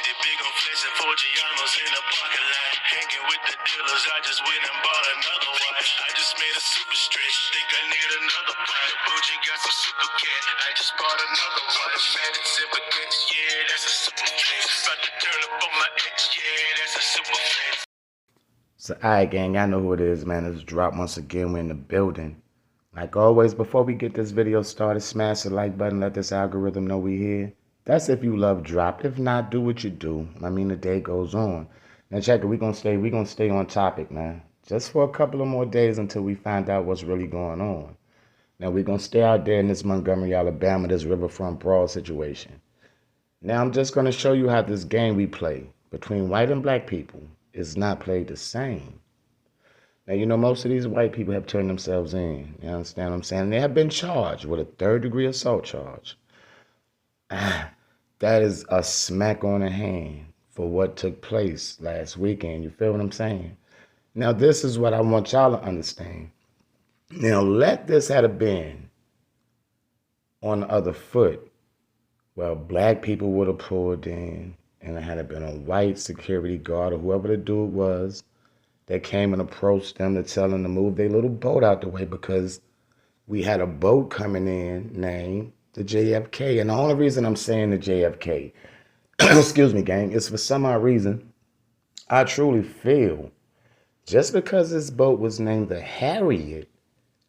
50 big on flesh and 4 Gianos in the parking lot. Hanging with the dealers, I just went and bought another watch. I just made a super stretch, think I need another pot. Bougie got some super cat, I just bought another watch. Automatic zipper glitch, yeah, that's a super flex. About to turn up on my ex, yeah, that's a super flex. So, alright, gang, I know who it is, man. It's Drop once again. We're in the building. Like always, before we get this video started, smash the like button. Let this algorithm know we here. That's if you love Drop. If not, do what you do. I mean, the day goes on. Now, check it. We're gonna stay on topic, man. Just for a couple of more days until we find out what's really going on. Now, we're gonna stay out there in this Montgomery, Alabama, this riverfront brawl situation. Now, I'm just gonna show you how this game we play between white and black people is not played the same. Now, you know, most of these white people have turned themselves in. You understand what I'm saying? They have been charged with a third-degree assault charge. That is a smack on the hand for what took place last weekend. You feel what I'm saying? Now, this is what I want y'all to understand. Now, let this have been on the other foot. Well, black people would have pulled in, and it had been a white security guard or whoever the dude was that came and approached them to tell them to move their little boat out the way because we had a boat coming in named the JFK. And the only reason I'm saying the JFK, excuse me, gang, is for some odd reason, I truly feel just because this boat was named the Harriet,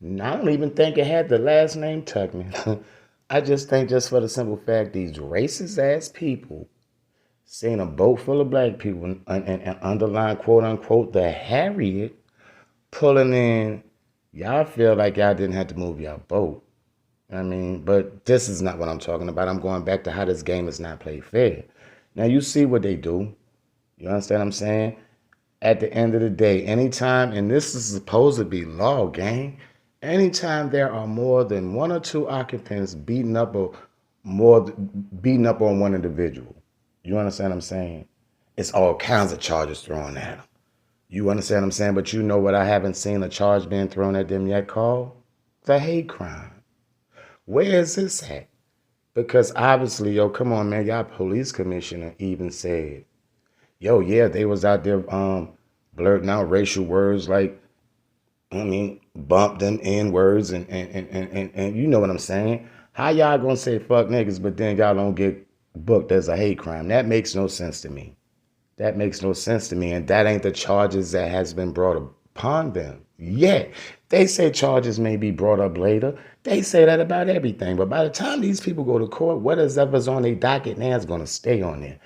I don't even think it had the last name Tuckman. I just think just for the simple fact these racist ass people seeing a boat full of black people and underline quote unquote the Harriet pulling in, y'all feel like y'all didn't have to move y'all boat. I mean, but this is not what I'm talking about. I'm going back to how this game is not played fair. Now you see what they do. You understand what I'm saying? At the end of the day, anytime, and this is supposed to be law, gang, anytime there are more than one or two occupants beating up on one individual, you understand what I'm saying? It's all kinds of charges thrown at them. You understand what I'm saying? But you know what I haven't seen a charge being thrown at them yet called? The hate crime. Where is this at? Because obviously, yo, come on, man, y'all police commissioner even said, yo, yeah, they was out there blurting out racial words like, bump them N words and you know what I'm saying? How y'all gonna say fuck niggas, but then y'all don't get booked as a hate crime? That makes no sense to me. That makes no sense to me. And that ain't the charges that has been brought upon them. Yeah, they say charges may be brought up later. They say that about everything. But by the time these people go to court, whatever's on their docket now is going to stay on there.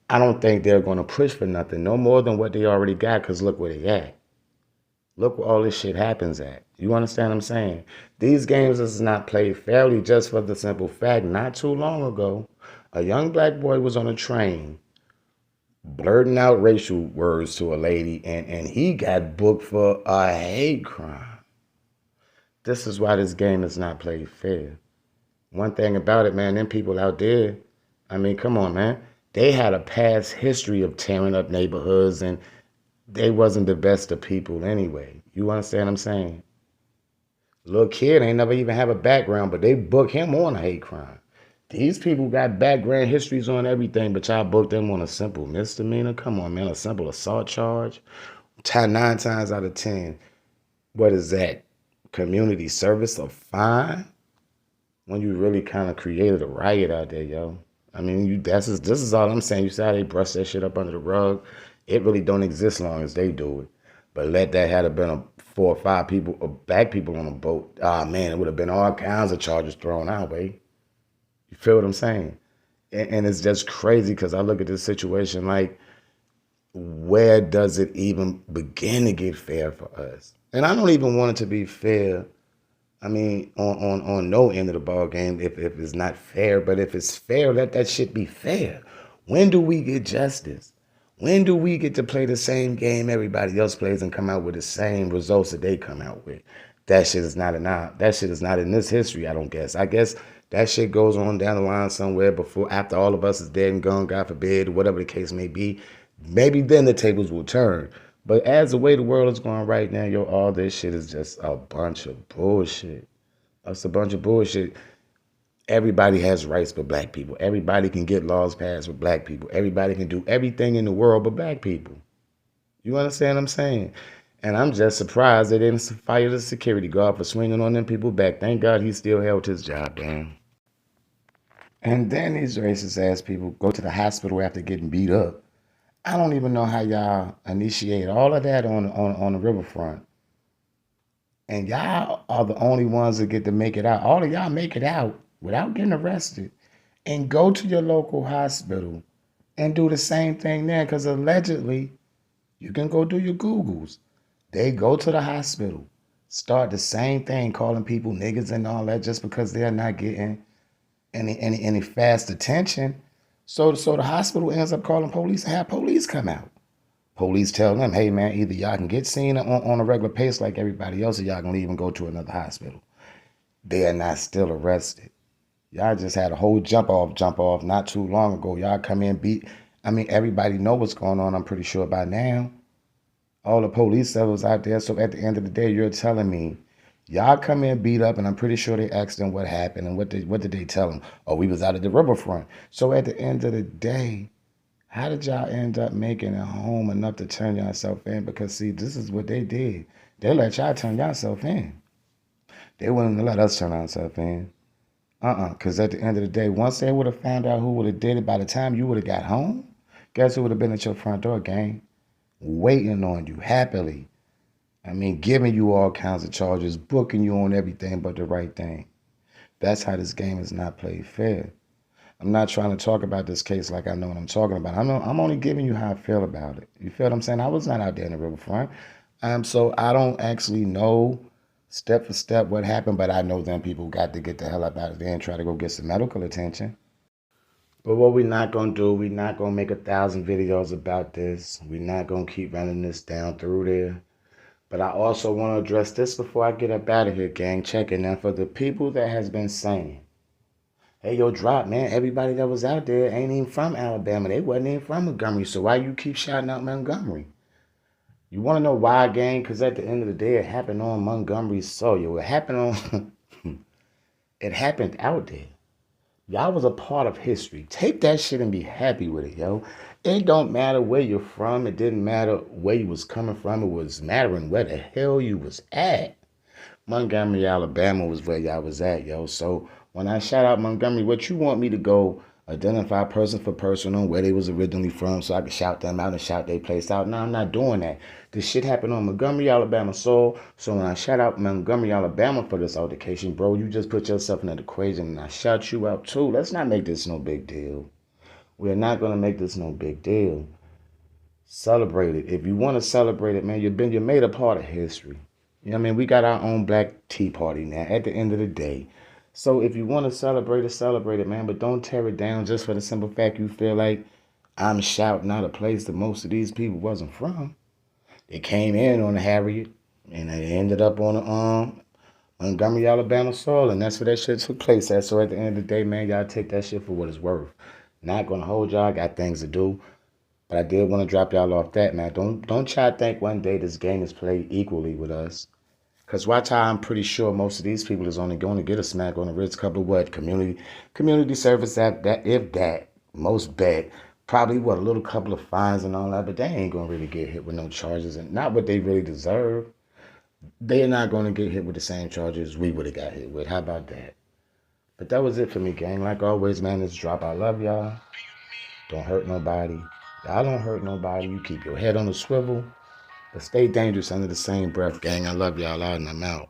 I don't think they're going to push for nothing, no more than what they already got, because look where they at. Look where all this shit happens at. You understand what I'm saying? These games is not played fairly just for the simple fact, not too long ago, a young black boy was on a train blurting out racial words to a lady, and he got booked for a hate crime. This is why this game is not played fair. One thing about it, man, them people out there, I mean, come on, man. They had a past history of tearing up neighborhoods, and they wasn't the best of people anyway. You understand what I'm saying? Little kid ain't never even have a background, but they booked him on a hate crime. These people got background histories on everything, but y'all booked them on a simple misdemeanor. Come on, man, a simple assault charge. 9 times out of 10, what is that? Community service or fine? When you really kind of created a riot out there, yo. I mean, this is all I'm saying. You see how they brush that shit up under the rug? It really don't exist long as they do it. But let that have been 4 or 5 people, or black people on a boat. Ah, man, it would have been all kinds of charges thrown our way. You feel what I'm saying? And it's just crazy because I look at this situation like, where does it even begin to get fair for us? And I don't even want it to be fair. I mean, on no end of the ball game if it's not fair. But if it's fair, let that shit be fair. When do we get justice? When do we get to play the same game everybody else plays and come out with the same results that they come out with? That shit is not in this history, I don't guess. I guess that shit goes on down the line somewhere after all of us is dead and gone, God forbid, whatever the case may be. Maybe then the tables will turn. But as the way the world is going right now, yo, all this shit is just a bunch of bullshit. It's a bunch of bullshit. Everybody has rights but black people. Everybody can get laws passed with black people. Everybody can do everything in the world but black people. You understand what I'm saying? And I'm just surprised they didn't fire the security guard for swinging on them people back. Thank God he still held his job down. And then these racist ass people go to the hospital after getting beat up. I don't even know how y'all initiate all of that on the riverfront. And y'all are the only ones that get to make it out. All of y'all make it out without getting arrested and go to your local hospital and do the same thing there. Because allegedly, you can go do your Googles. They go to the hospital, start the same thing, calling people niggas and all that just because they're not getting any fast attention. So the hospital ends up calling police and have police come out. Police tell them, hey man, either y'all can get seen on a regular pace like everybody else, or y'all can leave and go to another hospital. They are not still arrested. Y'all just had a whole jump off not too long ago. Y'all come in beat. I mean, everybody know what's going on, I'm pretty sure by now. All the police levels out there. So at the end of the day, you're telling me y'all come in beat up, and I'm pretty sure they asked them what happened and what did they tell them? Oh, we was out at the riverfront. So at the end of the day, how did y'all end up making it home enough to turn yourself in? Because see, this is what they did. They let y'all turn yourself in. They wouldn't let us turn ourselves in. Because at the end of the day, once they would have found out who would have did it, by the time you would have got home, guess who would have been at your front door, gang? Waiting on you happily. I mean, giving you all kinds of charges, booking you on everything but the right thing. That's how this game is not played fair. I'm not trying to talk about this case like I know what I'm talking about. I'm only giving you how I feel about it. You feel what I'm saying? I was not out there in the riverfront. So I don't actually know step for step what happened, but I know them people got to get the hell up out of there and try to go get some medical attention. But what we're not going to do, we're not going to make 1,000 videos about this. We're not going to keep running this down through there. But I also want to address this before I get up out of here, gang. Check it now. For the people that has been saying, hey, yo, drop, man. Everybody that was out there ain't even from Alabama. They wasn't even from Montgomery. So why you keep shouting out Montgomery? You want to know why, gang? Because at the end of the day, it happened on Montgomery's soil. It happened on... it happened out there. Y'all was a part of history. Take that shit and be happy with it, yo. It don't matter where you're from. It didn't matter where you was coming from. It was mattering where the hell you was at. Montgomery, Alabama was where y'all was at, yo. So when I shout out Montgomery, what you want me to go identify person for person on where they was originally from so I could shout them out and shout their place out? No, I'm not doing that. This shit happened on Montgomery, Alabama soil. So when I shout out Montgomery, Alabama for this altercation, bro, you just put yourself in that equation and I shout you out too. Let's not make this no big deal. We're not going to make this no big deal. Celebrate it. If you want to celebrate it, man, you're made a part of history. You know what I mean? We got our own Black Tea Party now at the end of the day. So if you want to celebrate it, man. But don't tear it down just for the simple fact you feel like I'm shouting out a place that most of these people wasn't from. They came in on the Harriet, and they ended up on the Montgomery, Alabama soil, and that's where that shit took place at. So at the end of the day, man, y'all take that shit for what it's worth. Not gonna hold y'all. Got things to do. But I did want to drop y'all off that, man. Don't try to think one day this game is played equally with us. Because watch how I'm pretty sure most of these people is only going to get a smack on the wrist, couple of what? Community service, that if that, most bet. Probably what, a little couple of fines and all that, but they ain't going to really get hit with no charges and not what they really deserve. They're not going to get hit with the same charges we would have got hit with. How about that? But that was it for me, gang. Like always, man, this drop. I love y'all. Don't hurt nobody. Y'all don't hurt nobody. You keep your head on the swivel. But stay dangerous under the same breath, gang. I love y'all out and I'm out.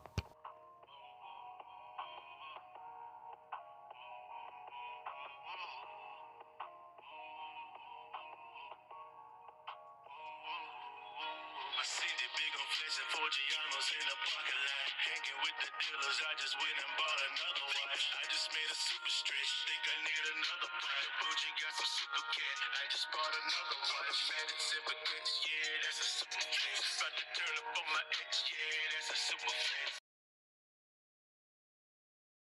I see the big on flexing for Giannos in the parking lot. Hanging with the dealers, I just went and bought another watch. I just made a super stretch, think I need another pot. Bougie got some super cat, I just bought another one. Automatic zipper catch, yeah, that's a super flex. About to turn up on my ex, yeah, that's a super flex.